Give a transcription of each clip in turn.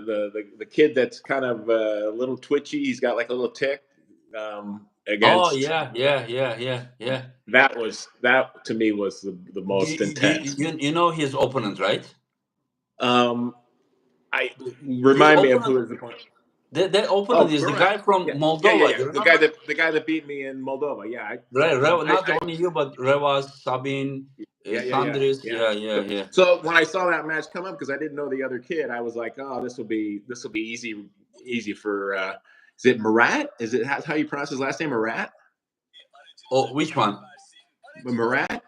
the kid that's kind of a little twitchy. He's got like a little tick. Oh Against yeah. that to me was the most intense. You know his opponent, right? I His remind me of who opponent. is the point. The opponent Oh, is the guy correct. from Yeah, Moldova. You The remember? guy that beat me in Moldova. Yeah, Not only you, but Revas, Sabin, Sandris. yeah. Yeah. So when I saw that match come up, because I didn't know the other kid, I was like, oh, this will be easy for. Is it Murat? Is it how you pronounce his last name? Murat? Oh, which one? Murat?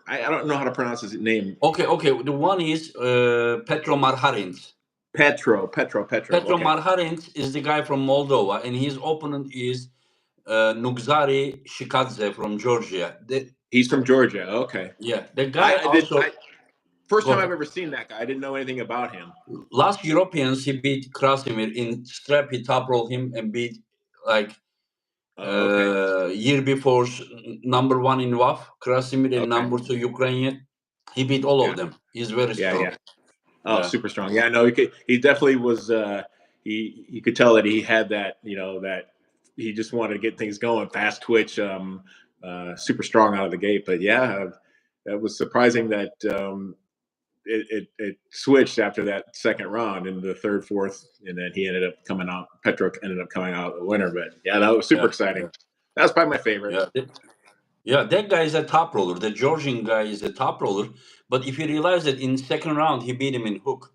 I don't know how to pronounce his name. Okay. The one is Petro Marharins. Petro. Okay. Marharins is the guy from Moldova, and his opponent is Nugzari Shikadze from Georgia. He's from Georgia. Okay. Yeah, the guy first time I've ever seen that guy. I didn't know anything about him. Last Europeans, he beat Krasimir in strap. He top rolled him and beat year before number 1 in WAF, Krasimir, and number 2 Ukrainian. He beat all of them. He's very strong. Yeah. Oh, super strong. Yeah, no, he definitely was. You could tell that he had that. That he just wanted to get things going, fast twitch, super strong out of the gate. But yeah, that was surprising that it switched after that second round into the third, fourth, and then he ended up coming out. Petro ended up coming out the winner. But yeah, that was super exciting. Yeah. That was probably my favorite. Yeah, that guy is a top roller. The Georgian guy is a top roller. But if you realize that in second round he beat him in hook.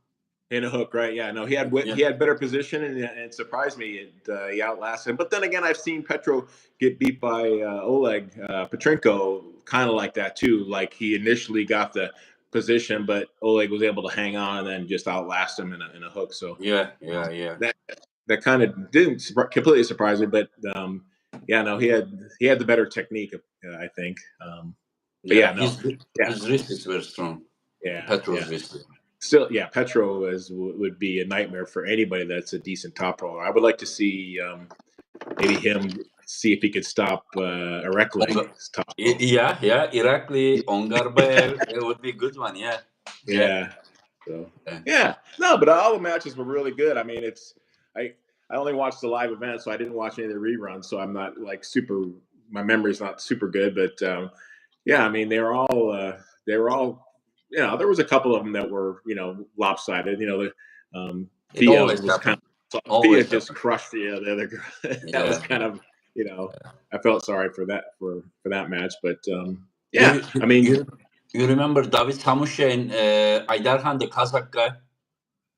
In a hook, right? Yeah, no, he had better position, and it surprised me. He outlasted him. But then again, I've seen Petro get beat by Oleg Petrenko, kind of like that too. Like he initially got the position, but Oleg was able to hang on and then just outlast him in a hook. So yeah. That kind of didn't completely surprise me, but no, he had the better technique, I think. His wrist is very strong. Yeah, Petro's wrist. Still, Petro would be a nightmare for anybody that's a decent top roller. I would like to see maybe him see if he could stop Irakli. Yeah, Irakli, Ongarbayev, it would be a good one. Yeah. So no, but all the matches were really good. I mean, I only watched the live event, so I didn't watch any of the reruns. So I'm not like super. My memory's not super good, but I mean, they were all. There was a couple of them that were, lopsided. Thea was kind of Thea just crushed the other girl. That was kind of, I felt sorry for that match, but I mean, you remember David Samusha and Aydarhan, the Kazakh guy?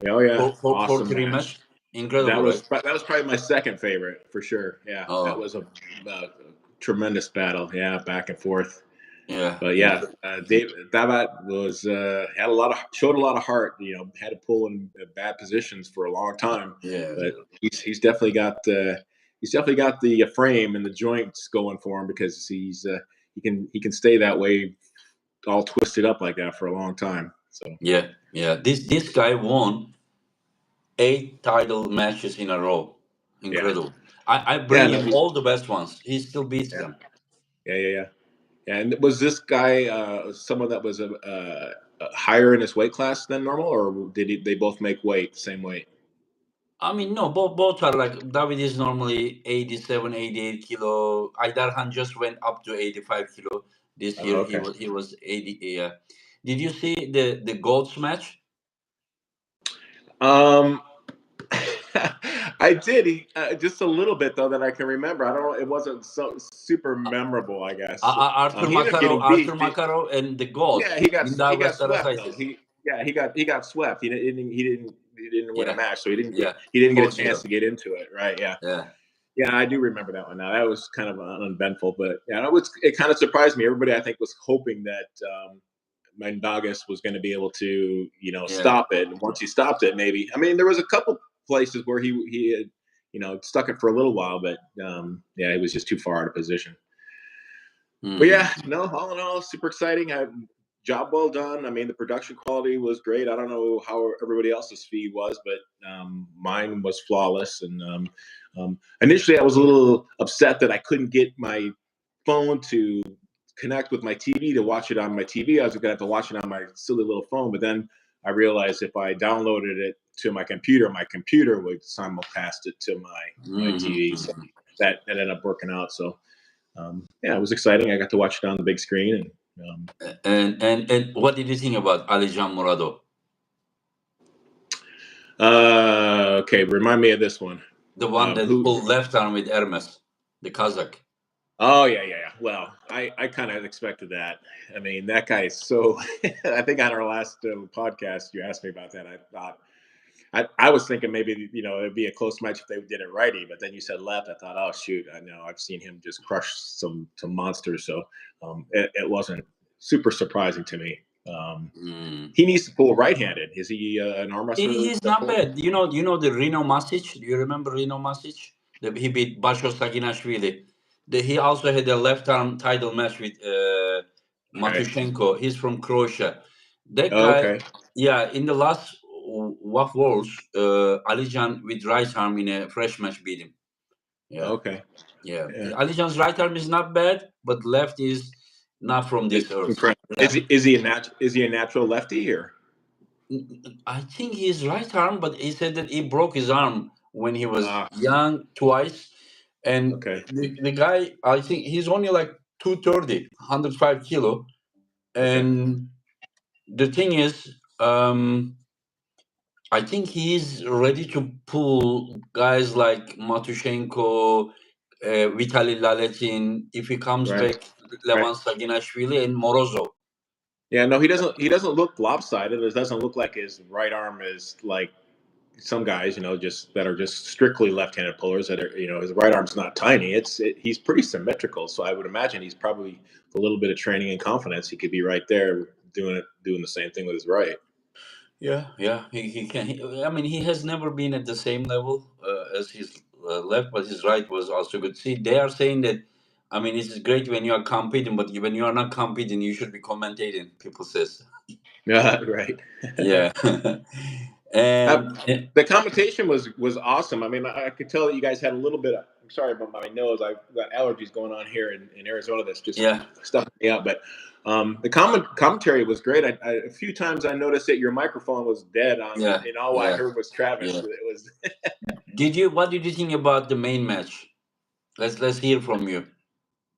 Oh yeah, awesome match. Incredible. That was probably my second favorite for sure. Yeah, that was a tremendous battle. Yeah, back and forth. Yeah, but David was showed a lot of heart. Had to pull in bad positions for a long time. Yeah, but he's definitely got the frame and the joints going for him, because he can stay that way, all twisted up like that for a long time. So yeah. This guy won 8 title matches in a row. Incredible. I bring him all the best ones. He still beats them. Yeah. And was this guy someone that was higher in his weight class than normal, or did they both make weight, the same weight? I mean, no, both are like, David is normally 87, 88 kilo. Aydarhan just went up to 85 kilo this year. Okay. He was 80. Yeah. Did you see the Golds match? I did, just a little bit though that I can remember. I don't know. It wasn't so super memorable, I guess. Arthur Makarov and the Golds. Yeah, he got swept. He got swept. He didn't win a match, so he didn't get a chance to get into it. Right? Yeah, I do remember that one now. That was kind of uneventful, but it kind of surprised me. Everybody, I think, was hoping that Mendagas was going to be able to, stop it. And once he stopped it, maybe. I mean, there was a couple places where he had, stuck it for a little while, but it was just too far out of position. But all in all, super exciting. Job well done. I mean, the production quality was great. I don't know how everybody else's feed was, but mine was flawless. And initially, I was a little upset that I couldn't get my phone to connect with my TV to watch it on my TV. I was going to have to watch it on my silly little phone. But then I realized if I downloaded it to my computer. My computer would simulcast it to my TV. So that ended up working out. So it was exciting. I got to watch it on the big screen. And what did you think about Alijan Murado? Okay, remind me of this one. The one that pulled left arm with Hermes, the Kazakh. Oh, yeah. Well, I kind of expected that. I mean, that guy is so. I think on our last podcast, you asked me about that. I thought I was thinking maybe it'd be a close match if they did it righty, but then you said left. I thought, oh shoot, I know I've seen him just crush some monsters. So it wasn't super surprising to me. He needs to pull right-handed. Is he an arm wrestler? He's not bad. You know the Rino Masic. Do you remember Rino Masic? He beat Basho Saginashvili. He also had a left arm title match with Matushenko. He's from Croatia. That guy, in the last WAF Worlds, Alijan with right arm in a fresh match beat him. Yeah. Okay. Yeah. Alijan's right arm is not bad, but left is not from this earth. Is he a natural lefty or? I think he's right arm, but he said that he broke his arm when he was young twice. And the guy, I think he's only like 230, 105 kilo. And the thing is, I think he's ready to pull guys like Matushenko, Vitaly Laletin, if he comes back, Levan Saginashvili and Morozov. Yeah, no, he doesn't look lopsided. It doesn't look like his right arm is like some guys, just that are just strictly left-handed pullers that are, his right arm's not tiny. He's pretty symmetrical. So I would imagine he's probably a little bit of training and confidence. He could be right there doing the same thing with his right. Yeah, he can. He has never been at the same level as his left, but his right was also good. See, they are saying that. It's great when you are competing, but when you are not competing, you should be commentating. People says. Right. Yeah. And the commentation was awesome. I could tell that you guys had a little bit of. I'm sorry about my nose. I've got allergies going on here in Arizona. That's just stuffing me up. But the commentary was great. A few times I noticed that your microphone was dead on, and all I heard was Travis. It was. What did you think about the main match? Let's hear from you.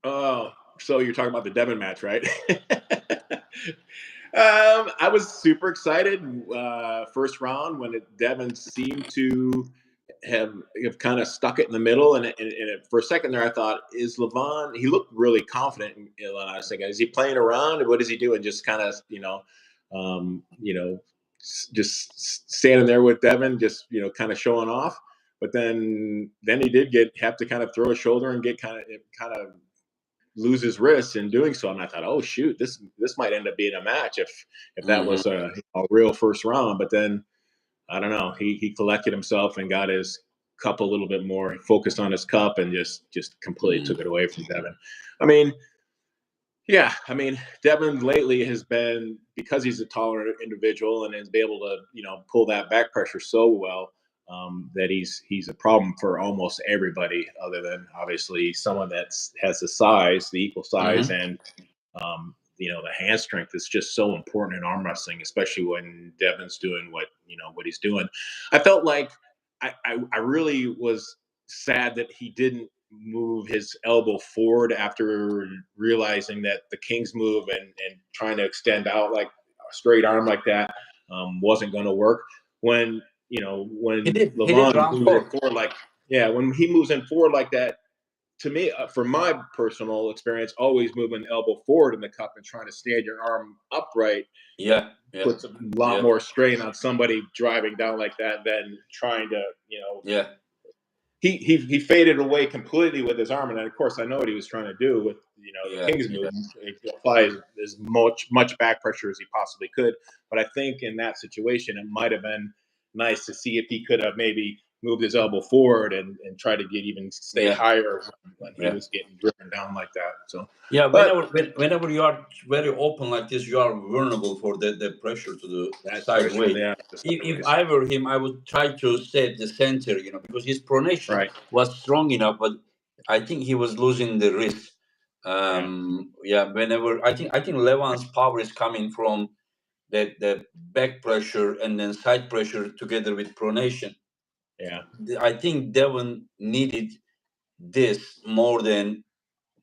Oh, so you're talking about the Devon match, right? I was super excited first round when Devon seemed to have kind of stuck it in the middle, and for a second there I thought, is LEVAN? He looked really confident. I was thinking, is he playing around? What is he doing? Just kind of just standing there with Devon, just kind of showing off. But then he did have to kind of throw a shoulder and get kind of lose his wrist in doing so. And I thought, oh shoot, this might end up being a match if that was a real first round. But then I don't know, he collected himself and got his cup a little bit more, he focused on his cup and just completely took it away from Devon. Devon lately has been, because he's a taller individual and has been able to pull that back pressure so well, that he's a problem for almost everybody, other than obviously someone that has the equal size, and the hand strength is just so important in arm wrestling, especially when Devon's doing what he's doing. I felt like I really was sad that he didn't move his elbow forward after realizing that the King's move and trying to extend out like a straight arm like that wasn't going to work. When LEVAN moves forward when he moves in forward like that, to me, from my personal experience, always moving elbow forward in the cup and trying to stand your arm upright puts a lot more strain on somebody driving down like that than trying to He faded away completely with his arm, and of course I know what he was trying to do with the King's move, apply as much back pressure as he possibly could. But I think in that situation it might have been nice to see if he could have maybe moved his elbow forward and try to stay higher when he was getting driven down like that. So whenever you are very open like this, you are vulnerable for the pressure to the sideways. If I were him, I would try to stay at the center, because his pronation was strong enough, but I think he was losing the wrist. Whenever I think LEVAN's power is coming from that back pressure and then side pressure together with pronation. Yeah. I think Devon needed this more than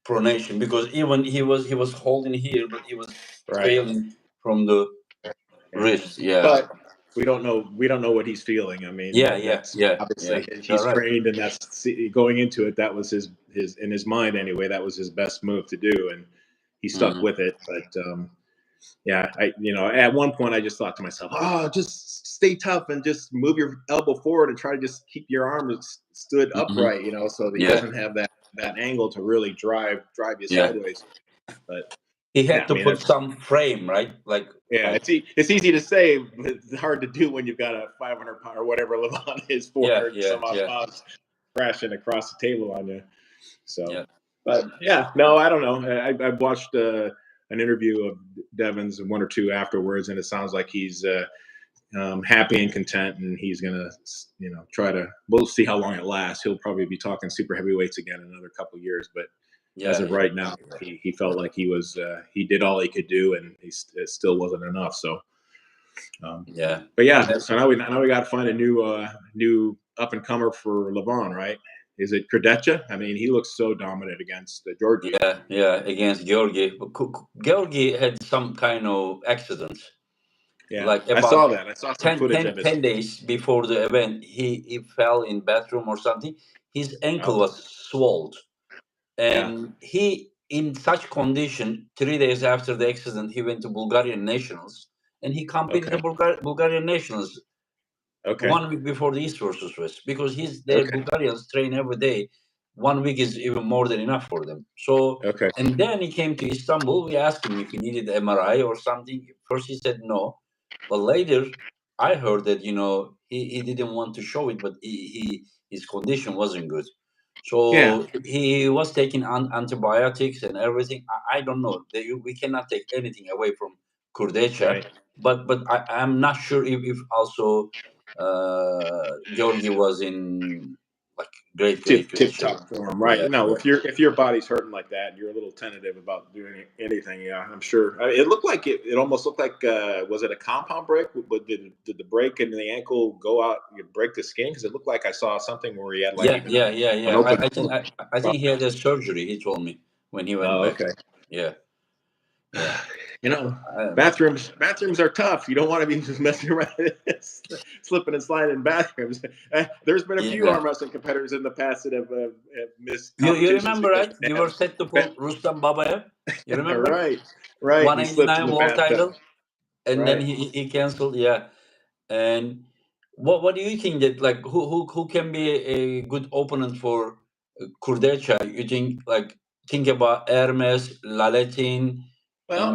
pronation, because even he was holding here, but he was failing from the wrist. Yeah. But we don't know what he's feeling. I mean, that's obviously he's trained, and that's going into it. That was his in his mind anyway. That was his best move to do, and he stuck with it. But yeah, at one point I just thought to myself, oh, just stay tough and just move your elbow forward and try to just keep your arm stood upright, so that he doesn't have that angle to really drive you sideways. But he had to put some frame, right? It's easy to say, but it's hard to do when you've got a 500 pound or whatever LEVAN is, 400 some odd pounds crashing across the table on you. So, but no, I don't know. I watched an interview of Devon's, one or two afterwards, and it sounds like he's happy and content, and he's gonna try to. We'll see how long it lasts. He'll probably be talking super heavyweights again in another couple of years, but. As of right now, he felt like he did all he could do, and it still wasn't enough. So, but so now we got to find a new up and comer for LEVAN, right? Is it Krdecha? I mean, he looks so dominant against Georgi. Yeah, against Georgi. Georgi had some kind of accident. Yeah, I saw that. I saw some footage of it. 10 days before the event, he fell in bathroom or something. His ankle was swelled. And he, in such condition, 3 days after the accident, he went to Bulgarian Nationals, and he competed the Bulgarian Nationals 1 week before the East versus West, because their Bulgarians train every day. 1 week is even more than enough for them. So, and then he came to Istanbul. We asked him if he needed MRI or something. First he said no, but later I heard that he didn't want to show it, but his condition wasn't good. So he was taking antibiotics and everything. I don't know. We cannot take anything away from Krdecha, but I'm not sure if also Georgi was in great tip-top form, right? If your body's hurting like that, you're a little tentative about doing anything. Yeah, I'm sure. It looked like it almost looked like was it a compound break? But did the break in the ankle go out? You break the skin, because it looked like I saw something where he had I think he had a surgery. He told me when he went back. Yeah. Bathrooms are tough. You don't want to be just messing around, slipping and sliding in bathrooms. There's been a few arm wrestling competitors in the past that have missed. You remember, right? You were set to pull Rustam Babayev. You remember? right. 189 world title, and then he canceled. Yeah. And what do you think that who can be a good opponent for Krdecha? You think about Hermes, Laletin. Well,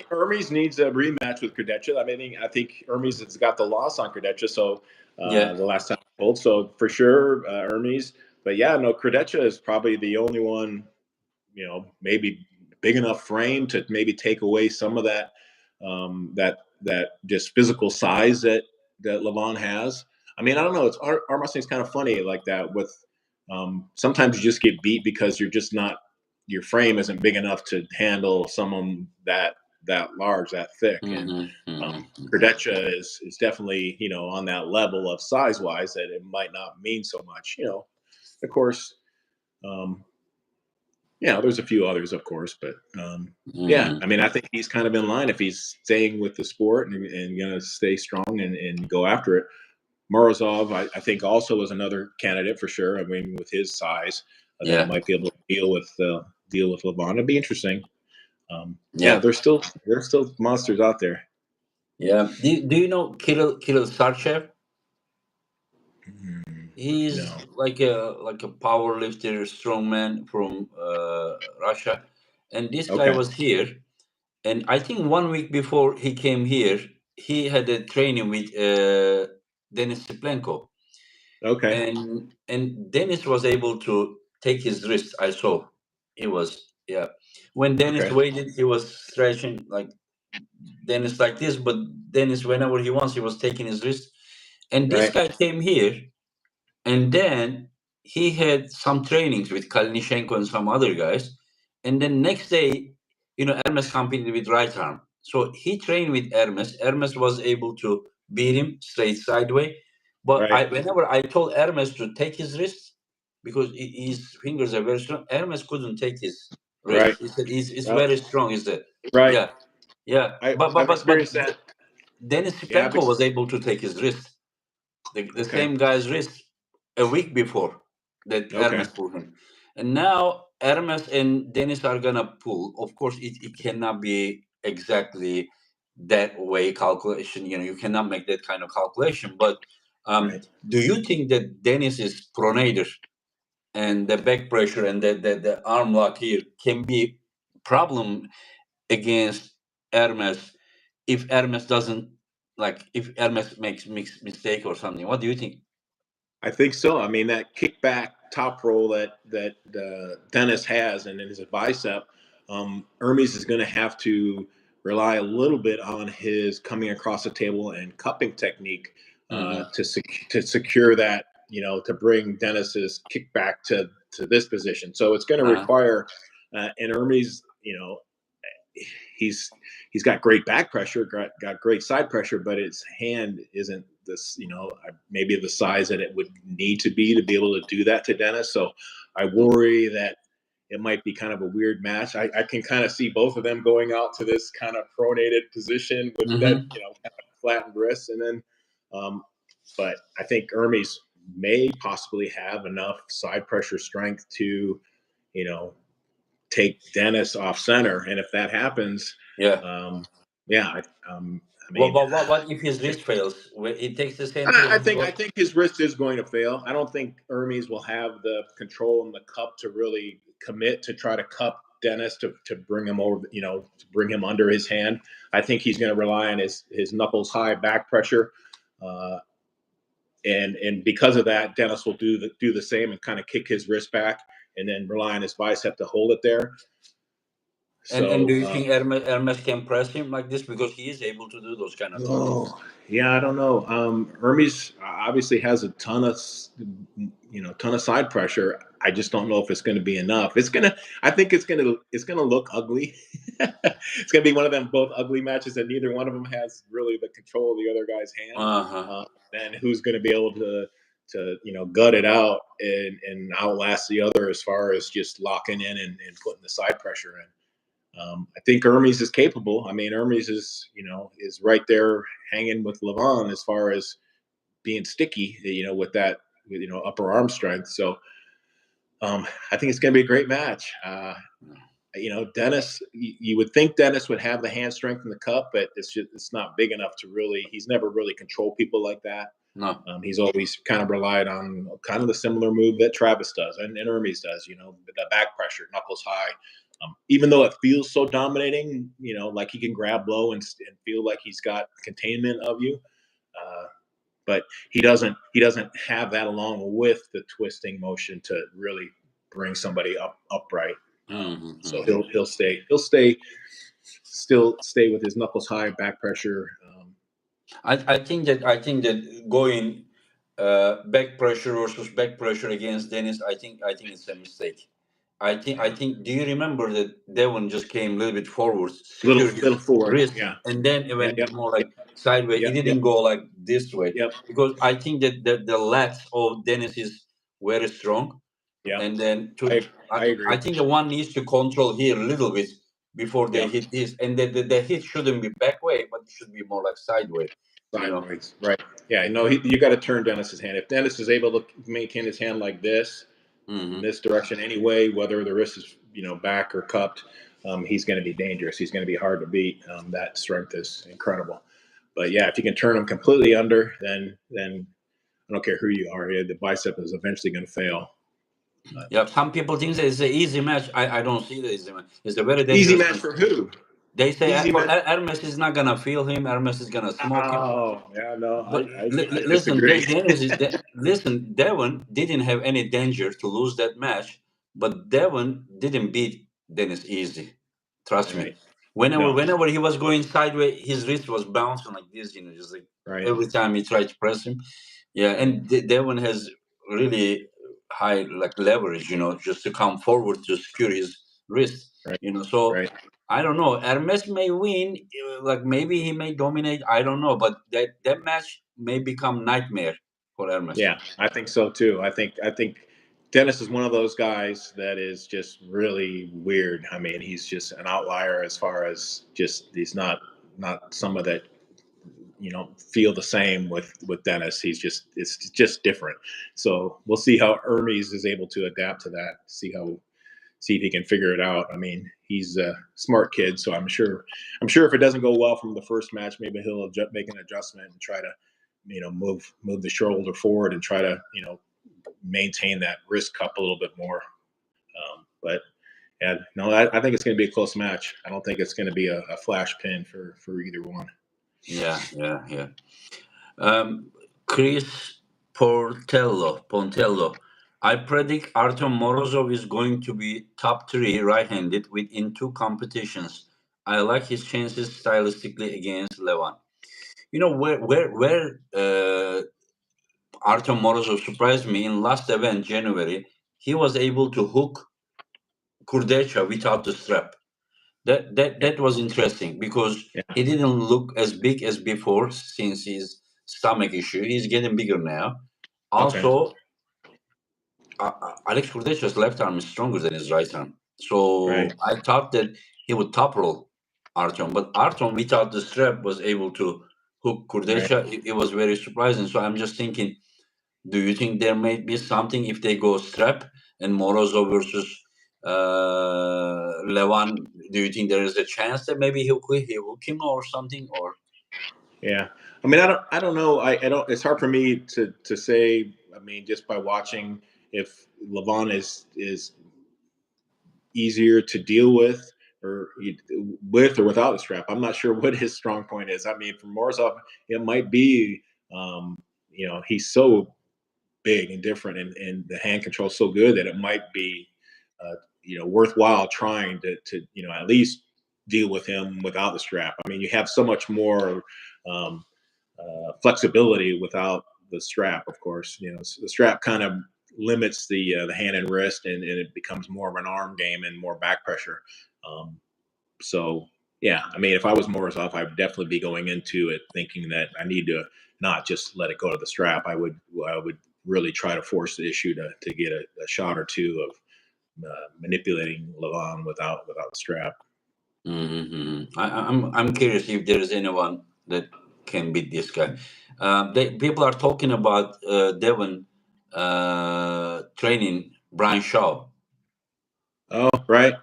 Hermes needs a rematch with Krdecha. I think Hermes has got the loss on Krdecha, so the last time he pulled. So for sure, Hermes. But Krdecha is probably the only one, maybe big enough frame to maybe take away some of that that just physical size that LEVAN has. I mean, I don't know. It's arm wrestling is kind of funny like that. With sometimes you just get beat because you're just not. Your frame isn't big enough to handle someone that large, that thick. And Krdecha is definitely on that level of size wise that it might not mean so much. Of course, there's a few others, of course, but I think he's kind of in line if he's staying with the sport and going to stay strong and go after it. Morozov, I think, also is another candidate for sure. I mean, with his size, that might be able to deal with LEVAN. It'd be interesting. There's still monsters out there. Yeah. Do you know Kirill Sarchev? He's like a power lifter, strongman from Russia, and this guy was here. And I think 1 week before he came here, he had a training with Denis Siplenko. And Dennis was able to take his wrist. I saw he was when Dennis waited, he was stretching like Dennis like this, but Dennis, whenever he wants, he was taking his wrist. And this guy came here, and then he had some trainings with Kalinishenko and some other guys. And then next day, Hermes competed with right arm. So he trained with Hermes. Hermes was able to beat him straight sideways. But whenever I told Hermes to take his wrist, because his fingers are very strong, Hermes couldn't take his wrist. He said it's very strong. He said, yeah, yeah. I've experienced that. Dennis Sipenko was able to take his wrist, the same guy's wrist, a week before that Hermes pulled him. And now Hermes and Dennis are gonna pull. Of course, it cannot be exactly that way calculation. You cannot make that kind of calculation. But do you think that Dennis's pronator and the back pressure and the arm lock here can be problem against Hermes if Hermes doesn't, like, if Hermes makes mistake or something? What do you think? I think so. I mean, that kickback top roll that Dennis has and in his bicep, Hermes is going to have to rely a little bit on his coming across the table and cupping technique to secure that, to bring Dennis's kickback to this position. So it's going to require, and Hermes, he's got great back pressure, got great side pressure, but his hand isn't this, maybe the size that it would need to be able to do that to Dennis. So I worry that it might be kind of a weird match. I can kind of see both of them going out to this kind of pronated position with that, kind of flattened wrists, and then, but I think Hermes may possibly have enough side pressure strength to, take Dennis off center, and if that happens, I mean, what if his wrist fails? It takes the same. I think his wrist is going to fail. I don't think Hermes will have the control in the cup to really commit to try to cup Dennis to bring him over, to bring him under his hand. I think he's going to rely on his knuckles high back pressure, and because of that, Dennis will do the same and kind of kick his wrist back, and then rely on his bicep to hold it there. So, and do you think Hermes can press him like this, because he is able to do those kind of things? Yeah, I don't know. Hermes obviously has a ton of side pressure. I just don't know if it's going to be enough. I think it's gonna look ugly. It's gonna be one of them both ugly matches that neither one of them has really the control of the other guy's hand. And who's going to be able to gut it out and outlast the other as far as just locking in and putting the side pressure in. I think Hermes is capable. I mean, Hermes is right there hanging with LEVAN as far as being sticky, with that, upper arm strength. So I think it's going to be a great match. Dennis, you would think Dennis would have the hand strength in the cup, but it's not big enough to really. He's never really controlled people like that. No, he's always kind of relied on kind of the similar move that Travis does and Hermes does. The back pressure, knuckles high. Even though it feels so dominating, like he can grab low and feel like he's got containment of you, but he doesn't have that along with the twisting motion to really bring somebody upright. So he'll still stay with his knuckles high, back pressure. I think that going back pressure versus back pressure against Dennis, I think it's a mistake. I think. Do you remember that DEVON just came a little bit forward, little forward, wrist, and then it went more like sideways. It didn't go like this way, because I think that the lats of Dennis is very strong. Yeah, and then I agree. I think the one needs to control here a little bit before they hit this, and the hit shouldn't be back way, but it should be more like sideways. Sideways, right? Yeah, you got to turn Dennis's hand. If Dennis is able to maintain his hand like this, in this direction anyway, whether the wrist is back or cupped, he's going to be dangerous. He's going to be hard to beat. That strength is incredible. But yeah, if you can turn him completely under, then I don't care who you are. The bicep is eventually going to fail. Yeah, some people think that it's an easy match. I don't see the easy match. It's a very dangerous easy match for who? They say Hermes is not gonna feel him. Hermes is gonna smoke him. Oh, yeah, no. But I listen, listen, DEVON didn't have any danger to lose that match, but DEVON didn't beat Dennis easy. Trust me. Whenever he was going sideways, his wrist was bouncing like this, just like every time he tried to press him. Yeah, and DEVON has really high like leverage, just to come forward to secure his wrist. Right. So I don't know. Hermes may win, like maybe he may dominate. I don't know, but that match may become nightmare for Hermes. Yeah, I think so too. I think Dennis is one of those guys that is just really weird. I mean, he's just an outlier as far as just he's not someone that feel the same with Dennis. It's just different. So we'll see how Hermes is able to adapt to that. See if he can figure it out. I mean, he's a smart kid, so I'm sure if it doesn't go well from the first match, maybe he'll make an adjustment and try to move the shoulder forward and try to maintain that wrist cup a little bit more. But yeah, no, I think it's going to be a close match. I don't think it's going to be a flash pin for either one. Yeah. Chris Pontello. I predict Artem Morozov is going to be top 3 right-handed within 2 competitions. I like his chances stylistically against Levan. Where Artem Morozov surprised me in last event, January, he was able to hook Kurdecha without the strap. That was interesting because he didn't look as big as before since his stomach issue. He's getting bigger now. Also, Alex Kurdecha's left arm is stronger than his right arm. So I thought that he would top roll Artem, but Artem without the strap was able to hook Kurdecha. It was very surprising. So I'm just thinking, do you think there may be something if they go strap and Morozov versus Levan? Do you think there is a chance that maybe he'll hook him or something? Or yeah, I mean, I don't know. I don't. It's hard for me to say. I mean, just by watching, if LEVAN is easier to deal with or without the strap. I'm not sure what his strong point is. I mean, for Morozov, it might be, he's so big and different, and the hand control so good that it might be, worthwhile trying to at least deal with him without the strap. I mean, you have so much more flexibility without the strap. Of course, the strap kind of limits the hand and wrist, and it becomes more of an arm game and more back pressure. So yeah, I mean, if I was Morozov, I'd definitely be going into it thinking that I need to not just let it go to the strap. I would really try to force the issue to get a shot or two of manipulating LEVAN without the strap. Mm-hmm. I'm curious if there is anyone that can beat this guy. People are talking about Devon training Brian Shaw. Oh, right.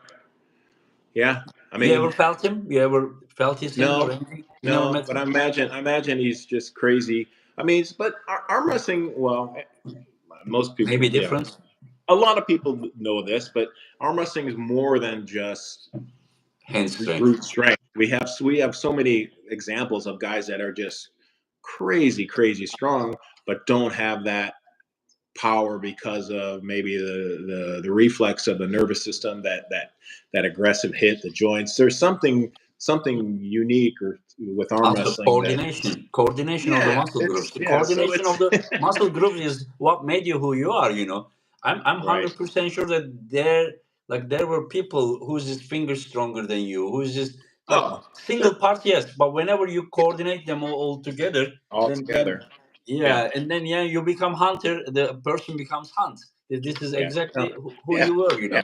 Yeah, I mean, you ever felt him? You ever felt his hand or anything? You never met but him? I imagine he's just crazy. I mean, but arm wrestling, well, most people, Maybe different. A lot of people know this, but arm wrestling is more than just hand strength. Brute strength. We have so many examples of guys that are just crazy strong, but don't have that power because of maybe the reflex of the nervous system, that aggressive hit, the joints. There's something unique or with arm also wrestling coordination of the muscle groups. The coordination of the muscle groups is what made you who you are. I'm 100% sure that there were people whose fingers stronger than you, who's just single part, yes, but whenever you coordinate them all together, then and then you become hunter. The person becomes hunt. This is exactly who you were.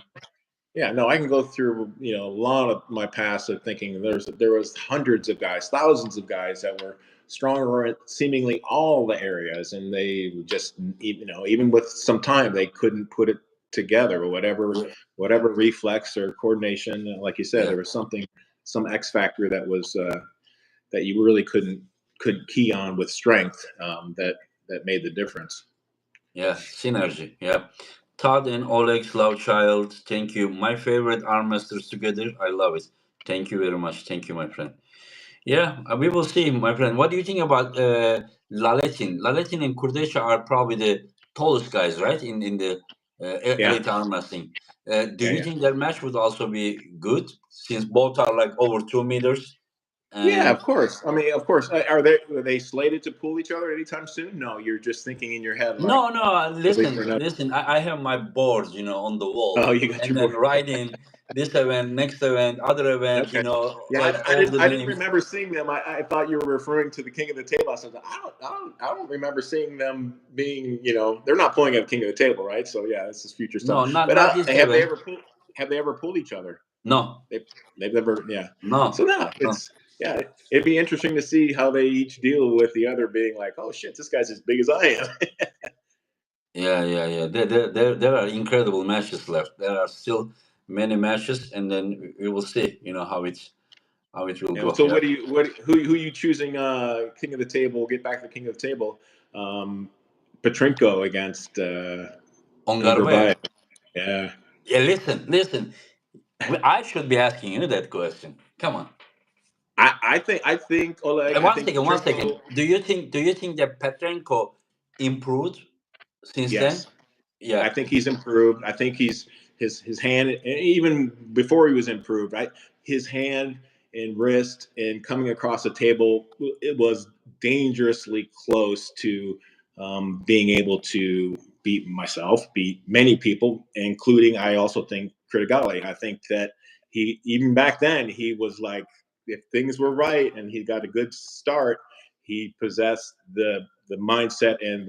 Yeah, no, I can go through a lot of my past of thinking there was hundreds of guys, thousands of guys that were stronger at seemingly all the areas, and they just even with some time they couldn't put it together or whatever reflex or coordination. Like you said, there was some X factor that was that you really couldn't key on with strength that made the difference. Yeah, synergy. Yeah. Todd and Oleg Child, thank you. My favorite arm masters together. I love it. Thank you very much. Thank you, my friend. Yeah, we will see, my friend. What do you think about Laletin? Laletin and Kurdecha are probably the tallest guys, right? In the elite arm wrestling. Do you think their match would also be good since both are like over 2 meters? Yeah, And of course. I mean, of course. Are they slated to pull each other anytime soon? No, you're just thinking in your head like, no, no, wait for listen, another. listen. I have my boards, on the Oh, wall, you got and your then board. writing this event, next event, other event, Okay. Yeah, like all the I didn't names. remember seeing them. I thought you were referring to the King of the Table. I said, I don't remember seeing them being, they're not pulling at King of the Table, right? So yeah, this is future No, stuff. not But not this have they event. ever pulled each other? No, They've never, yeah. So no, no, no. yeah, it'd be interesting to see how they each deal with the other being like, oh shit, this guy's as big as I am. Yeah, yeah, yeah. There are incredible matches left. There are still many matches, and then we will see, how it will go. So Yeah. who you choosing? King of the Table. Get back to King of the Table. Um, Petrenko against Ongarve. Ungervai. Yeah. Yeah, listen. I should be asking you that question. Come on. I think Oleg. I One think second, one second. Petrenko. Do you think that Petrenko improved since then? Yes. I Yeah. think he's improved. I think his hand, even before he was improved, right? His hand and wrist and coming across the table, it was dangerously close to being able to beat myself, beat many people, including I also think Criticale. I think that he even back then he was like, if things were right and he got a good start, he possessed the mindset and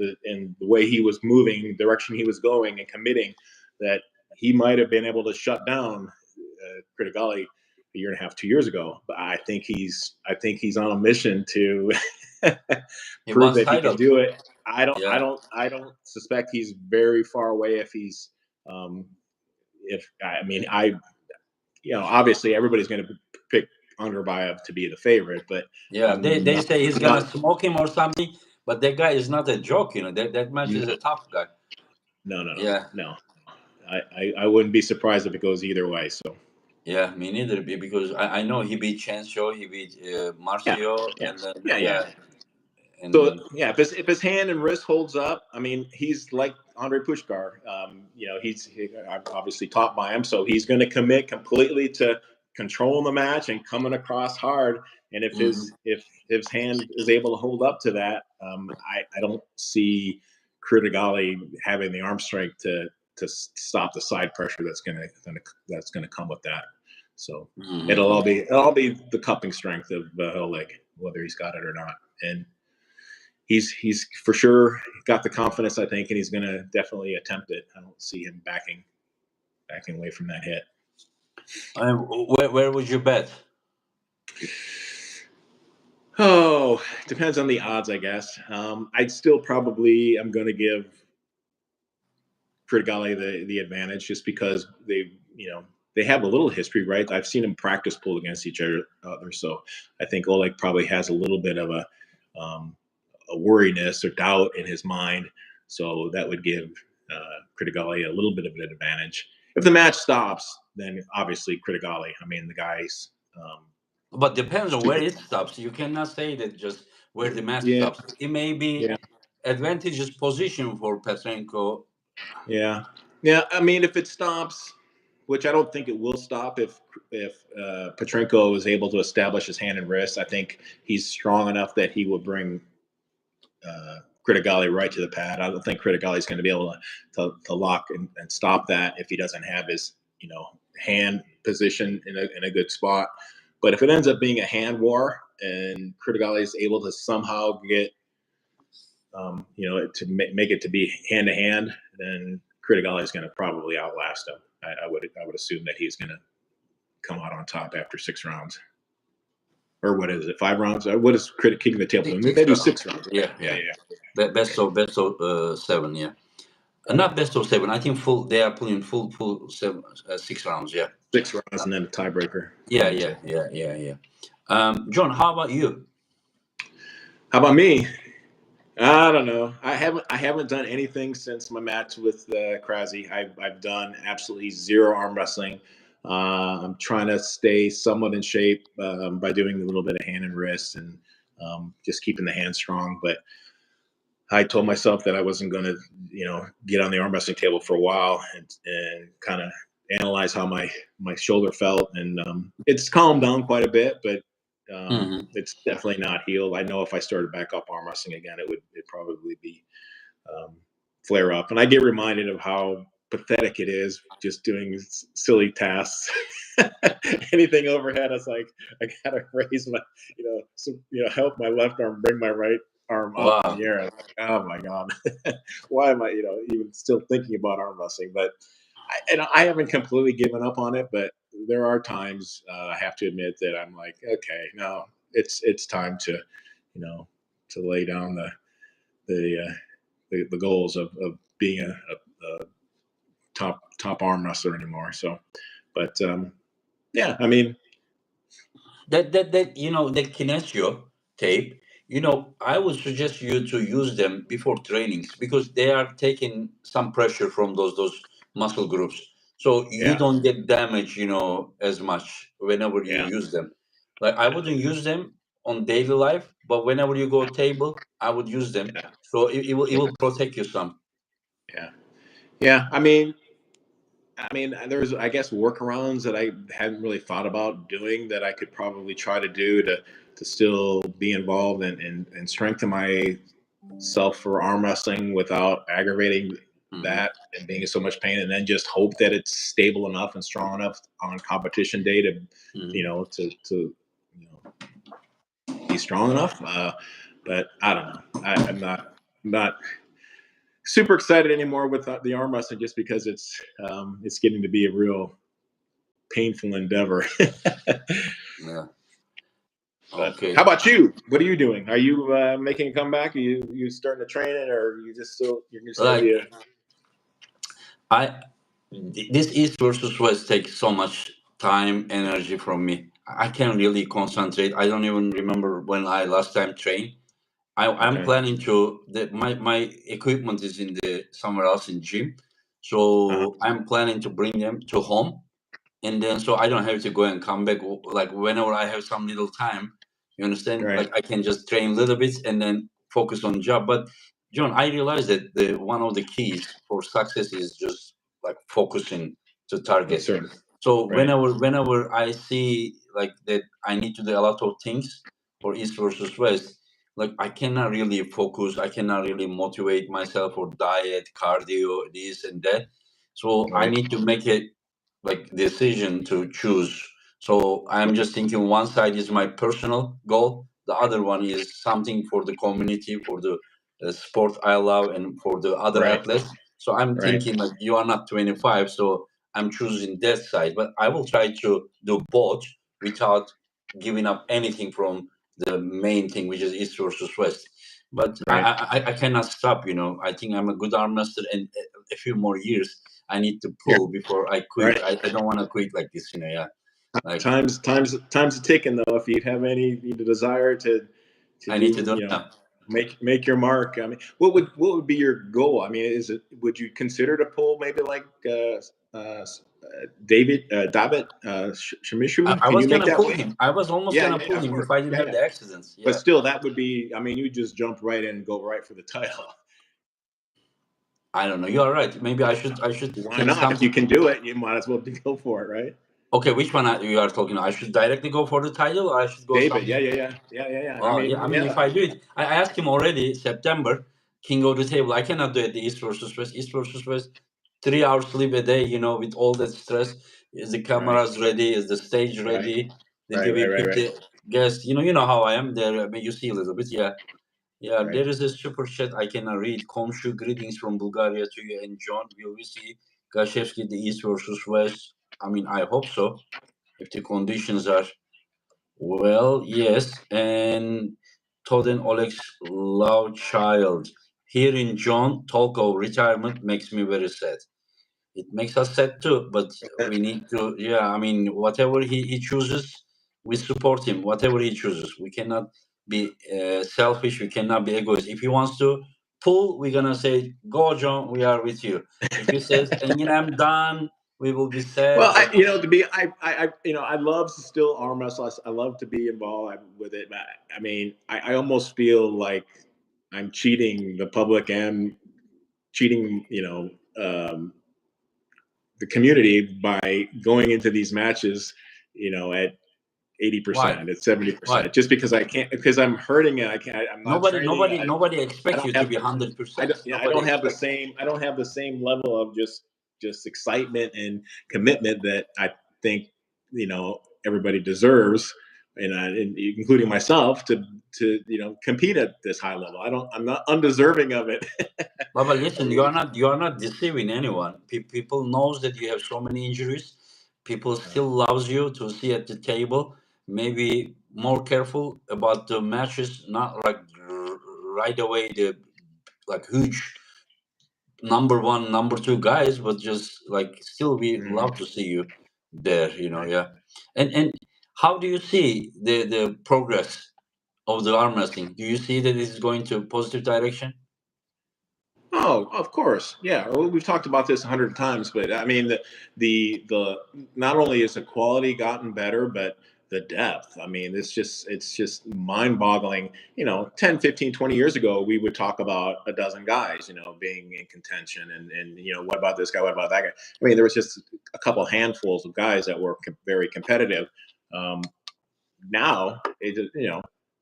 the way he was moving, the direction he was going, and committing that he might have been able to shut down Criticale a year and a half, 2 years ago. But I think he's on a mission to He prove wants that he can titles. do it. Yeah. I don't suspect he's very far away. If he's um, if I mean I obviously everybody's going to pick Underbayev to be the favorite, but Yeah. They say he's I'm gonna not. smoke him or something, but that guy is not a joke, That match is a tough guy. Yeah. No. I wouldn't be surprised if it goes either way. So Yeah, me neither. Because I know he beat Chencho, he beat yeah, Marcio, yeah, and then yeah. yeah, and So then yeah, if his hand and wrist holds up, I mean, he's like Andre Pushkar. He's obviously taught by him, so he's going to commit completely to controlling the match and coming across hard. And mhm. if his hand is able to hold up to that, I don't see Criticale having the arm strength to stop the side pressure that's gonna come with that. So Mhm. it'll all be the cupping strength of Oleg, whether he's got it or not. And he's for sure got the confidence, I think, and he's going to definitely attempt it. I don't see him backing away from that hit. Where would you bet? Oh, depends on the odds, I guess. I'd still probably I'm going to give Criticale the advantage just because they have a little history, right? I've seen them practice pull against each other, so I think Oleg probably has a little bit of a worriness or doubt in his mind. So that would give Criticale a little bit of an advantage. If the match stops, then obviously Criticale. I mean, the guy's But depends on where super. it stops. You cannot say that just where the match Yeah, stops. It may be yeah, advantageous position for Petrenko. yeah, yeah. I mean, if it stops, which I don't think it will stop, if Petrenko is able to establish his hand and wrist, I think he's strong enough that he will bring Criticale right to the pad. I don't think Criticale is going to be able to lock and stop that if he doesn't have his hand position in a good spot. But if it ends up being a hand war and Criticale is able to somehow get to make it to be hand to hand, then Criticale is going to probably outlast him. I would assume that he's going to come out on top after 6 rounds. Or what is it? 5 rounds? What is King of the Table? They do 6 rounds, right? Yeah, Yeah, yeah. yeah. Best of 7. Yeah, not best of 7. I think full. They are playing full 7, 6 rounds. Yeah. 6 rounds and then a tiebreaker. Yeah, yeah, yeah, yeah, yeah. John, how about you? How about me? I don't know. I haven't done anything since my match with Krasi. I've done absolutely zero arm wrestling. I'm trying to stay somewhat in shape by doing a little bit of hand and wrist and just keeping the hand strong. But I told myself that I wasn't going to, get on the arm wrestling table for a while and kind of analyze how my shoulder felt. And it's calmed down quite a bit, but It's definitely not healed. I know if I started back up arm wrestling again, it'd probably be flare up. And I get reminded of how pathetic it is just doing silly tasks. Anything overhead, it's like I gotta raise my, help my left arm, bring my right arm up in the air. Like, oh my god, why am I, even still thinking about arm wrestling? But I haven't completely given up on it. But there are times I have to admit that I'm like, okay, no, it's time to, to lay down the goals of being a top arm wrestler anymore. So, but yeah, I mean, that the kinesio tape, I would suggest you to use them before trainings, because they are taking some pressure from those muscle groups, so you don't get damage, as much whenever you use them. Like, I wouldn't use them on daily life, but whenever you go table, I would use them. So it will protect you some. Yeah. I mean, there's, I guess, workarounds that I hadn't really thought about doing that I could probably try to do to still be involved and strengthen myself for arm wrestling without aggravating that and being in so much pain, and then just hope that it's stable enough and strong enough on competition day to, to be strong enough. But I don't know. I'm not super excited anymore with the arm wrestling, just because it's getting to be a real painful endeavor. Yeah. Okay. How about you? What are you doing? Are you making a comeback? Are you starting to train it, or you're just gonna be this East versus West takes so much time, energy from me. I can't really concentrate. I don't even remember when I last time trained. I'm planning to my equipment is in the somewhere else in gym, so I'm planning to bring them to home, and then so I don't have to go and come back. Like, whenever I have some little time, you understand? Right. Like, I can just train a little bit and then focus on job. But John, I realized that the one of the keys for success is just like focusing to target. So whenever I see like that I need to do a lot of things for East versus West, like, I cannot really focus, I cannot really motivate myself for diet, cardio, this and that. So I need to make it like decision to choose. So I'm just thinking, one side is my personal goal, the other one is something for the community, for the sport I love, and for the other athletes. So I'm thinking, like, you are not 25, so I'm choosing that side. But I will try to do both without giving up anything from the main thing, which is East versus West. But I cannot stop. I think I'm a good arm master, and a few more years I need to pull before I quit. I don't want to quit like this. Like, time's ticking though. If you have any desire to I need to do make your mark. I mean, what would be your goal? I mean, would you consider to pull maybe like David Shamishu? I Can was you make gonna that pull weight? him. I was almost gonna pull him if I didn't have the accidents. But still, that would be. I mean, you just jump right in and go right for the title. I don't know. You're right. Maybe I should Why not? If you can do it, you might as well go for it, right? Okay, which one you are talking about? I should directly go for the title, or I should go David? something? Yeah. I mean, if I do it, I asked him already September. King of the table. I cannot do it. The East versus West. East versus West. 3 hours sleep a day. With all that stress. Is the cameras ready? Is the stage ready? Did we pick the guest? You know how I am there. I mean, you see a little bit. Yeah. There is a super chat I cannot read. Komşu, greetings from Bulgaria to you and John. Will we see Gashevsky the East versus West? I mean, I hope so. If the conditions are well, yes. And Toden Oleg's love child. Hearing John talk of retirement makes me very sad. It makes us sad too, but we need to, I mean, whatever he chooses, we support him, whatever he chooses. We cannot be selfish, we cannot be egoist. If he wants to pull, we're gonna say, go John, we are with you. If he says, and I'm done, we will be sad. Well, I love to still arm wrestle. I love to be involved with it. But I mean, I almost feel like I'm cheating the public and cheating, the community by going into these matches, at 80%. It's 70%. Just because I can't, because I'm hurting it. I can't. I'm not training. Nobody expects you to be 100%. I don't have the same. I don't have the same level of just excitement and commitment that I think everybody deserves, and including myself, to compete at this high level. I'm not undeserving of it. But listen, you are not deceiving anyone. People knows that you have so many injuries. People still loves you to see at the table. Maybe more careful about the matches, not like right away the like huge number one, number two guys, but just like still we love to see you there. Yeah. And how do you see the progress of the arm wrestling? Do you see that this is going to positive direction? Oh, of course, yeah. Well, we've talked about this 100 times, but I mean, the not only is the quality gotten better, but the depth. I mean, it's just mind-boggling. 10, 15, 20 years ago, we would talk about a dozen guys, being in contention, and what about this guy? What about that guy? I mean, there was just a couple handfuls of guys that were very competitive. Now,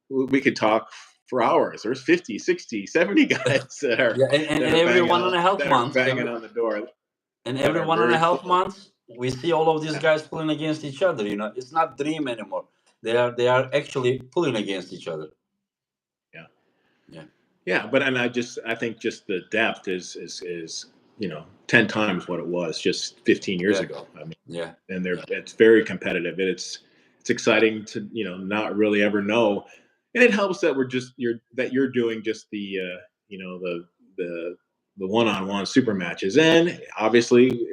we could talk for hours. There's 50, 60, 70 guys that are and every banging 1.5 months on the door. And every 1.5 months, we see all of these guys pulling against each other. It's not dream anymore. They are actually pulling against each other. Yeah. But I think just the depth is 10 times what it was just 15 years ago. I mean, and it's very competitive. It's exciting to not really ever know, and it helps that you're doing just the the one-on-one super matches, and obviously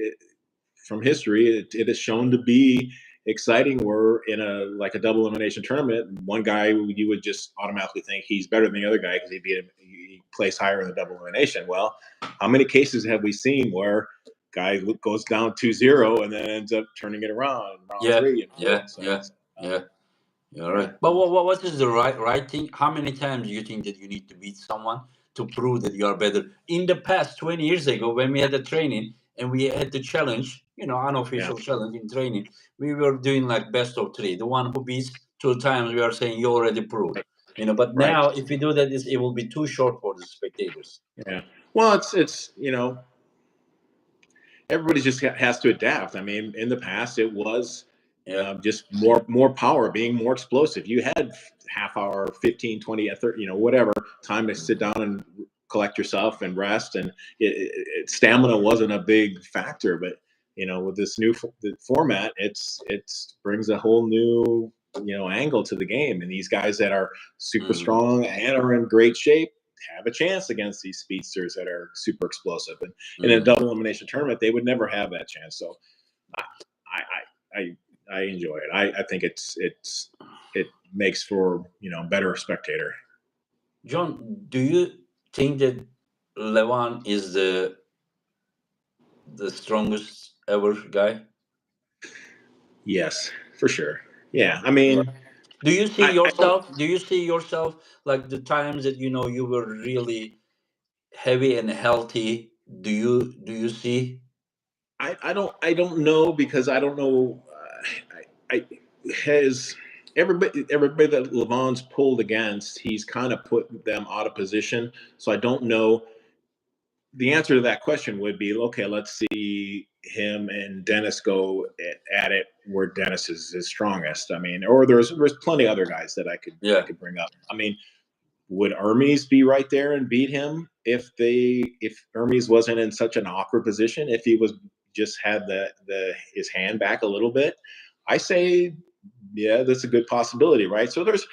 from history it is shown to be exciting. We're in a double elimination tournament. One guy you would just automatically think he's better than the other guy because he placed higher in the double elimination. Well, how many cases have we seen where guy goes down 2-0 and then ends up turning it around? Three. You're right. But what is the right thing? How many times do you think that you need to beat someone to prove that you are better? In the past, 20 years ago, when we had the training and we had the challenge, unofficial challenge in training, we were doing like best of three. The one who beats 2 times, we are saying you already proved. But now if we do that, it will be too short for the spectators. Yeah. Well, it's everybody just has to adapt. I mean, in the past, it was just more power, being more explosive. You had half hour, 15, 20, 30, whatever time to sit down and collect yourself and rest. And stamina wasn't a big factor, but with this new format, it brings a whole new angle to the game. And these guys that are super strong and are in great shape have a chance against these speedsters that are super explosive. And in a double elimination tournament, they would never have that chance. So I enjoy it. I think it makes for better spectator. John, do you think that LEVAN is the strongest ever guy? Yes, for sure. Yeah, I mean, do you see yourself? Do you see yourself like the times that you were really heavy and healthy? Do you see? I don't know, because I don't know. Has everybody that LEVAN's pulled against, he's kind of put them out of position. So I don't know. The answer to that question would be, okay, let's see him and Dennis go at it where Dennis is his strongest. I mean, or there's plenty of other guys that I could bring up. I mean, would Hermes be right there and beat him if Hermes wasn't in such an awkward position? If he was just had his hand back a little bit, I say, yeah, that's a good possibility, right? So there's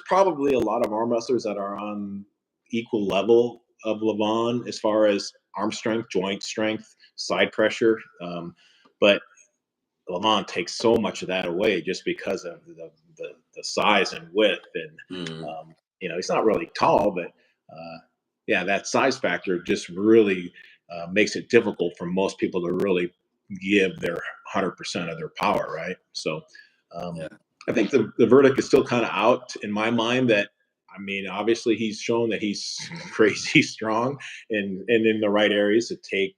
probably a lot of arm wrestlers that are on equal level of LEVAN as far as arm strength, joint strength, side pressure, but LEVAN takes so much of that away just because of the size and width, and he's not really tall, but that size factor just really makes it difficult for most people to really give their 100% of their power, right? So I think the verdict is still kind of out in my mind. That, I mean, obviously he's shown that he's crazy strong and in the right areas to take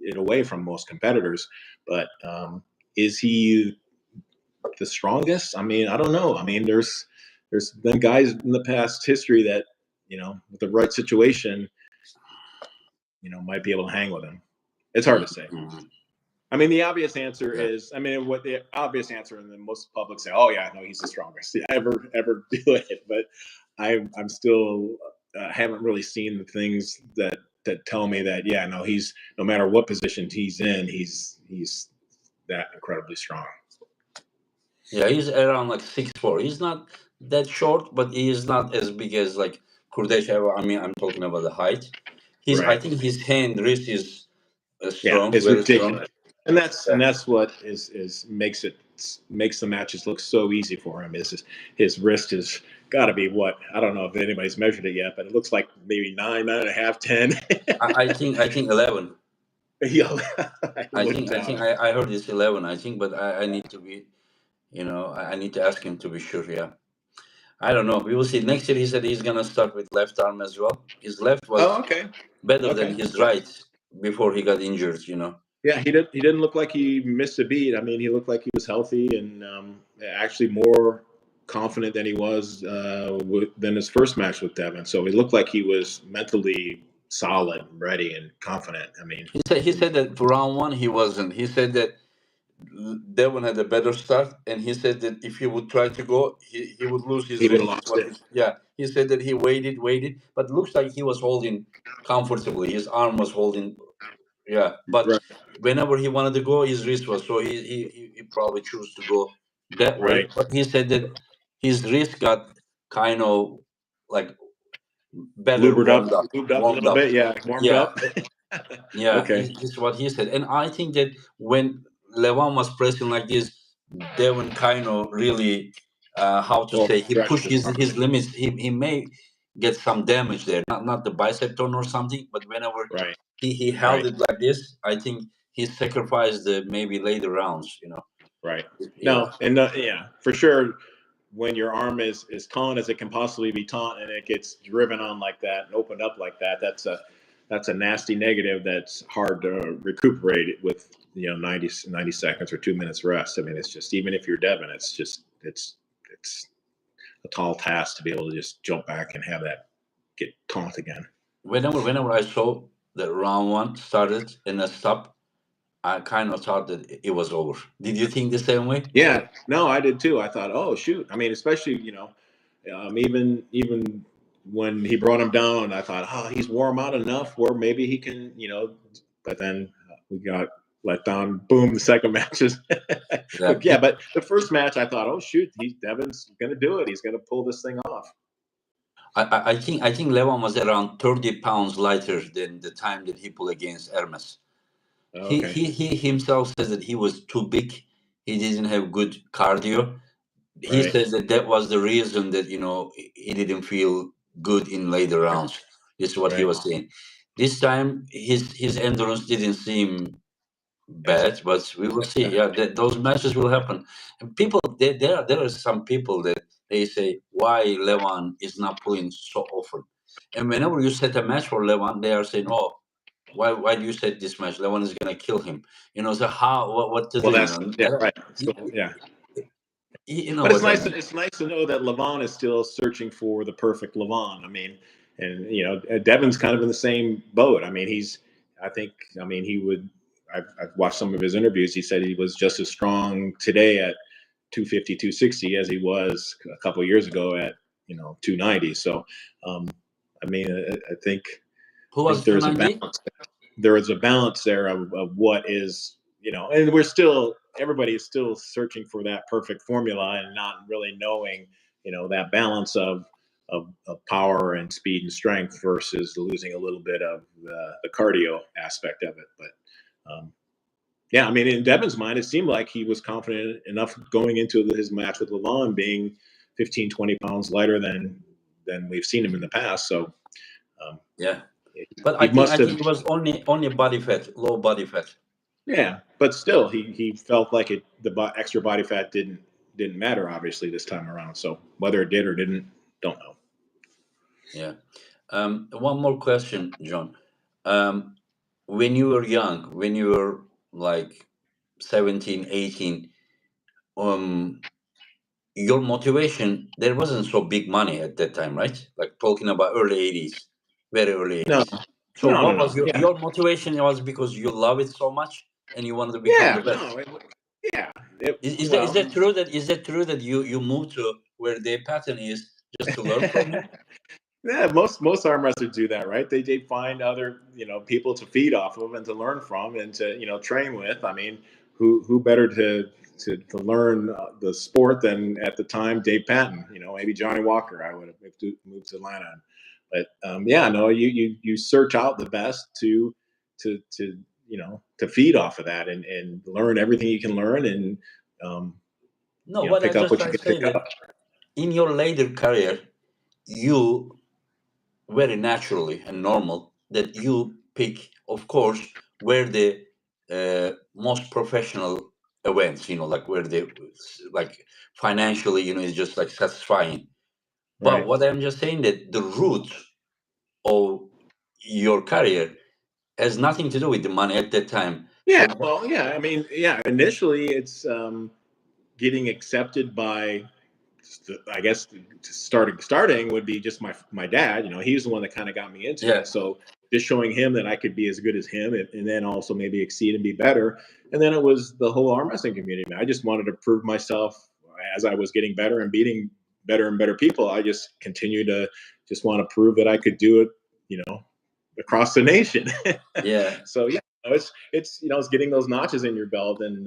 it away from most competitors, but is he the strongest. I mean, I don't know. I mean, there's been guys in the past history that, with the right situation, might be able to hang with him. It's hard to say. Mm-hmm. I mean, the obvious answer is, what the obvious answer, and then most public say, oh yeah, no, he's the strongest ever do it. But I'm still haven't really seen the things that tell me that, yeah, no, he's, no matter what position he's in, he's that incredibly strong. Yeah, he's around like 6'4". He's not that short, but he is not as big as like Kurdashev. I mean, I'm talking about the height. I think his hand wrist is strong, it's very ridiculous. strong. And that's what makes the matches look so easy for him. Is his wrist has got to be what, I don't know if anybody's measured it yet, but it looks like maybe 9.5, 10. I think 11. Yeah, I heard it's 11. I think, but I need to be, I need to ask him to be sure. Yeah, I don't know. We will see. Next year, he said he's gonna start with left arm as well. His left was better than his right before he got injured. Yeah, he didn't look like he missed a beat. I mean, he looked like he was healthy and actually more confident than he was than his first match with Devon. So he looked like he was mentally solid, ready, and confident. I mean, he said that for round one he wasn't. He said that Devon had a better start, and he said that if he would try to go, he would lose his he would wrist. have lost it. Yeah, he said that he waited, but looks like he was holding comfortably. His arm was holding. Yeah, but whenever he wanted to go, his wrist was. So he probably chose to go that way. But he said that his wrist got kind of like better lubed up a little bit. Yeah, warmed up. Yeah, this is what he said. And I think that when Levan was pressing like this, Devon kind of really, he pushed his limits. He may get some damage there, not the bicep tone or something, but whenever he held it like this, I think he sacrificed the maybe later rounds. Right. Yeah. No, and for sure. When your arm is taut as it can possibly be taut and it gets driven on like that and opened up like that, that's a nasty negative that's hard to recuperate with 90 seconds or 2 minutes rest. I mean, it's just, even if you're Devon, it's a tall task to be able to just jump back and have that get taut again. Whenever I saw the round one started and stopped, I kind of thought that it was over. Did you think the same way? Yeah, no, I did too. I thought, oh shoot. I mean, especially even when he brought him down, I thought, oh, he's worn out enough where maybe he can, But then we got let down. Boom, the second match is. But the first match, I thought, oh shoot, Devon's gonna do it. He's gonna pull this thing off. I think Levan was around 30 pounds lighter than the time that he pulled against Hermes. Okay. He himself says that he was too big. He didn't have good cardio. He says that was the reason that he didn't feel good in later rounds. This is what he was saying. This time his endurance didn't seem bad, but we will see. Yeah, those matches will happen. And people, there are some people that they say why Levan is not pulling so often. And whenever you set a match for Levan, they are saying, "Oh, why do you set this match? Levan is gonna kill him." So what to do? That's right. So, yeah. But it's nice to know that LEVAN is still searching for the perfect LEVAN. I mean, and Devon's kind of in the same boat. I mean, I've watched some of his interviews. He said he was just as strong today at 250, 260 as he was a couple of years ago at 290. So, I mean, I think there's a balance. There is a balance there of what is, and everybody is still searching for that perfect formula and not really knowing, that balance of power and speed and strength versus losing a little bit of the cardio aspect of it. But yeah, I mean, in Devon's mind, it seemed like he was confident enough going into his match with LEVAN being 15, 20 pounds lighter than we've seen him in the past. So yeah. But I think it was only body fat, low body fat. Yeah, but still, he felt like the extra body fat didn't matter, obviously, this time around. So whether it did or didn't, don't know. Yeah. One more question, John. When you were young, when you were like 17, 18, your motivation, there wasn't so big money at that time, right? Like talking about early 80s, very early 80s. So what was your motivation? It was because you love it so much and you wanted to become the best. Is that true that you moved to where Dave Patton is just to learn from him? Yeah, most arm wrestlers do that, right? They find other people to feed off of and to learn from and to train with. I mean, who better to learn the sport than at the time Dave Patton? Maybe Johnny Walker. I would have moved to Atlanta, but you search out the best to feed off of that and learn everything you can learn and pick up what you can pick up. In your later career, you very naturally and normal that you pick, of course, where the most professional events, like where they like financially, is just like satisfying. But Right. what I'm just saying that the root of your career has nothing to do with the money at that time. Yeah. I mean, initially it's getting accepted by, I guess, starting would be just my dad. He's the one that kind of got me into it. So just showing him that I could be as good as him, and then also maybe exceed and be better. And then it was the whole arm wrestling community. I just wanted to prove myself as I was getting better and beating better and better people. I just continued to just want to prove that I could do it, across the nation. So it's getting those notches in your belt and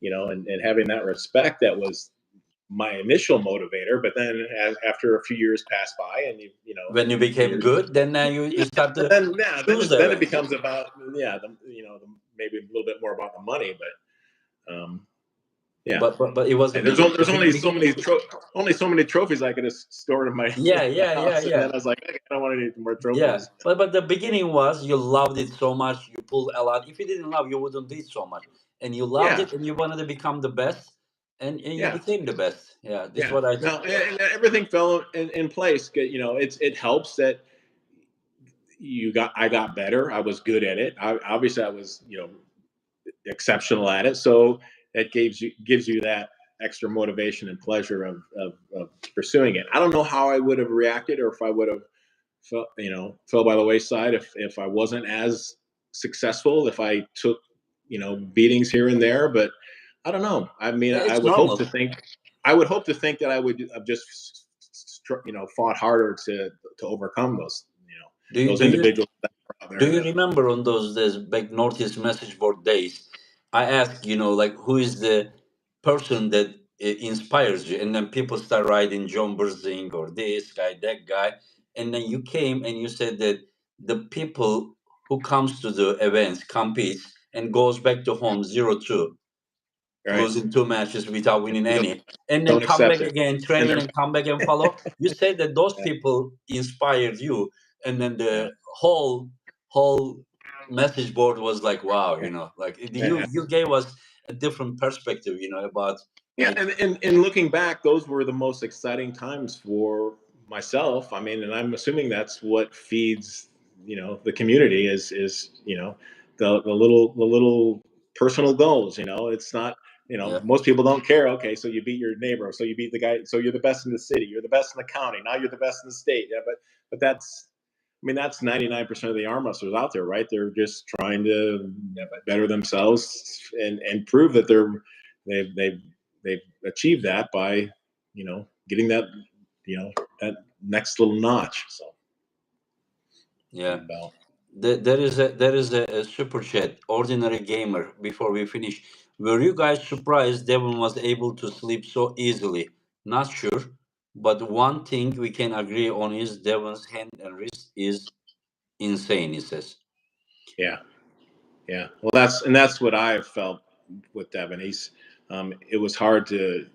and having that respect that was my initial motivator. But then after a few years passed by and when you became good, then you start to then it becomes about maybe a little bit more about the money, but but it was there's only so many trophies I could have stored in my house. And then I was like, I don't want any more trophies. But the beginning was you loved it so much, you pulled a lot. If you didn't love, you wouldn't do it so much, and you loved it, and you wanted to become the best, and you became the best. This is what I know. And everything fell in place. It helps that I got better. I was good at it. Obviously I was exceptional at it. So that gives you that extra motivation and pleasure of pursuing it. I don't know how I would have reacted, or if I would have fell by the wayside if I wasn't as successful, if I took beatings here and there. But I don't know. I mean, I would hope to think that I would have just fought harder to overcome those those individuals. Do you remember on those days, back Northeast message board days, I asked, like, who is the person that inspires you? And then people start writing John Brzenk or this guy, that guy. And then you came and you said that the people who comes to the events, competes, and goes back to home 0-2, losing 2 matches without winning any. And then come back again, train and come back and follow. You said that those people inspired you. And then the whole message board was like, wow, like you gave us a different perspective, about and looking back, those were the most exciting times for myself. I mean, and I'm assuming that's what feeds the community is the little personal goals. It's not most people don't care. Okay, so you beat your neighbor, so you beat the guy, so you're the best in the city, you're the best in the county, now you're the best in the state. But that's 99% of the arm wrestlers out there, right? They're just trying to better themselves and prove that they've achieved that by getting that that next little notch. So there is a super chat, ordinary gamer. Before we finish, were you guys surprised Devon was able to sleep so easily? Not sure, but one thing we can agree on is Devon's hand and wrist is insane, he says. Well, that's what I felt with Devon. It was hard to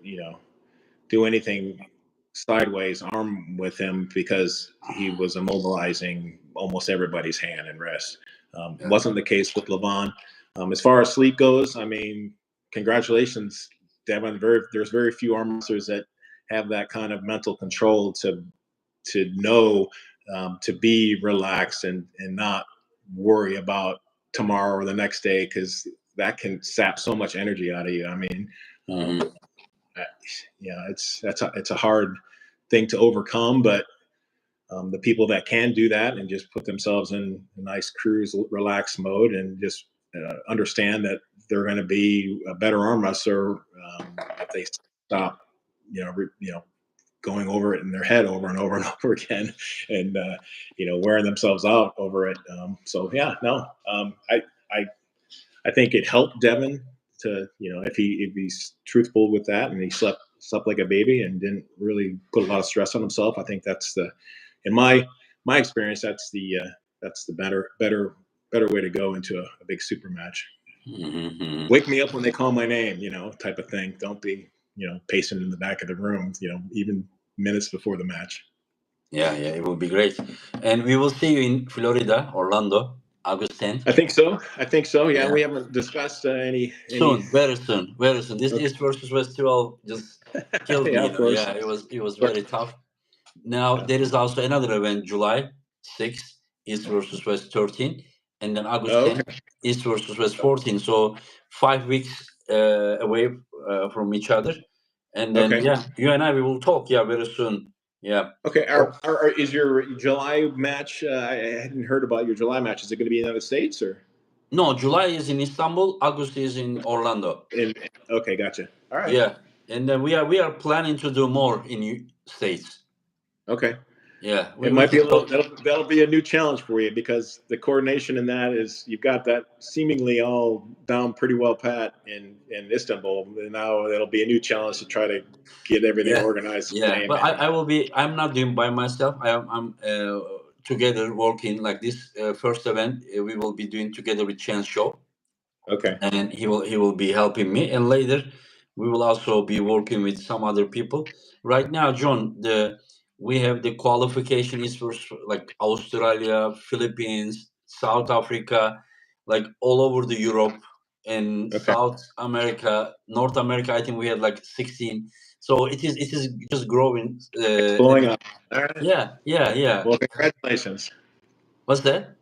do anything sideways arm with him because he was immobilizing almost everybody's hand and wrist. Wasn't the case with LEVAN. As far as sleep goes, I mean, congratulations, Devon. There's very few arm wrestlers that have that kind of mental control to know to be relaxed and not worry about tomorrow or the next day, because that can sap so much energy out of you. I mean, it's a hard thing to overcome, but the people that can do that and just put themselves in a nice cruise, relax mode, and just understand that they're going to be a better arm wrestler if they stop, going over it in their head over and over and over again, and wearing themselves out over it. I think it helped Devon to, if he's truthful with that, and he slept like a baby and didn't really put a lot of stress on himself. I think that's in my experience, that's the better way to go into a big super match. Mm-hmm. Wake me up when they call my name, type of thing. Don't be, pacing in the back of the room, even minutes before the match. Yeah, it will be great. And we will see you in Florida, Orlando, August 10th. I think so. Yeah. We haven't discussed any. Very soon. This East versus West 12 just killed me. Yeah, it was very tough. Now there is also another event, July 6th, East versus West 13, and then August 10th, East versus West 14. So 5 weeks away from each other, and then you and I, we will talk very soon. Yeah. Okay. Is your July match? I hadn't heard about your July match. Is it going to be in the United States or? No, July is in Istanbul. August is in Orlando. Okay, gotcha. All right. Yeah, and then we are planning to do more in States. Okay. Yeah, it might be a little. That'll be a new challenge for you, because the coordination in that is, you've got that seemingly all down pretty well pat in Istanbul, and now it'll be a new challenge to try to get everything organized. Yeah, but I will be. I'm not doing by myself. I'm together working like this first event. We will be doing together with Chance Show. Okay. And he will be helping me, and later we will also be working with some other people. Right now, John, we have the qualification is for like Australia, Philippines, South Africa, like all over the Europe and South America, North America. I think we had like 16. So it is just growing. It's blowing up. All right. Yeah. Well, congratulations. What's that?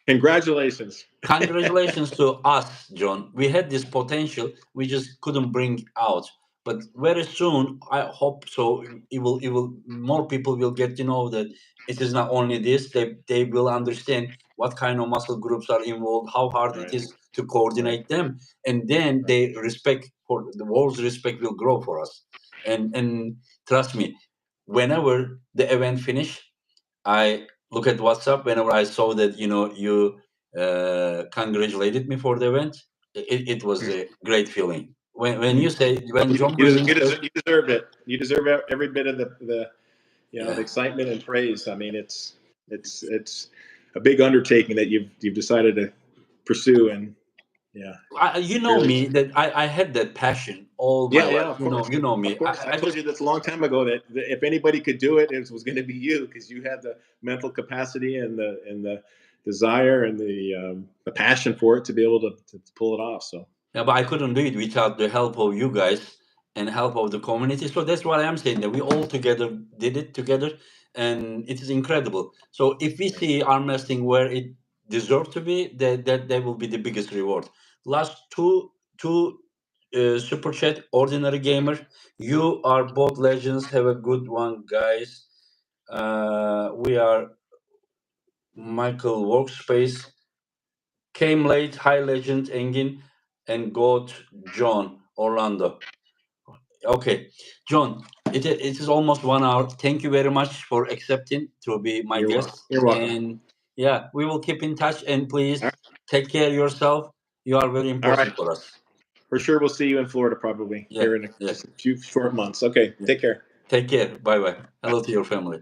Congratulations. Congratulations to us, John. We had this potential, we just couldn't bring out. But very soon, I hope so. It will. More people will get to know that it is not only this. They will understand what kind of muscle groups are involved, how hard it is to coordinate them, and then they respect for the world's respect will grow for us. And trust me, whenever the event finish, I look at WhatsApp. Whenever I saw that you congratulated me for the event, it was a great feeling. When you say John you deserved it. You deserve every bit of the the excitement and praise. I mean, it's a big undertaking that you've decided to pursue, and me that I had that passion all my life. You know me. I told you this a long time ago that if anybody could do it, it was going to be you, because you had the mental capacity and the desire and the passion for it to be able to pull it off. So but I couldn't do it without the help of you guys and help of the community. So that's what I'm saying, that we all together did it together, and it is incredible. So if we see arm wrestling where it deserves to be, that will be the biggest reward. Last two super chat, ordinary gamer, you are both legends. Have a good one, guys. We are Michael Workspace. Came late, high legend Engin, and got John Orlando. Okay, John, it is almost 1 hour. Thank you very much for accepting to be my guest. You're welcome. And we will keep in touch, and please take care of yourself. You are very important for us. For sure, we'll see you in Florida probably here in just a few short months. Okay, take care. Take care. Bye-bye. Hello to your family.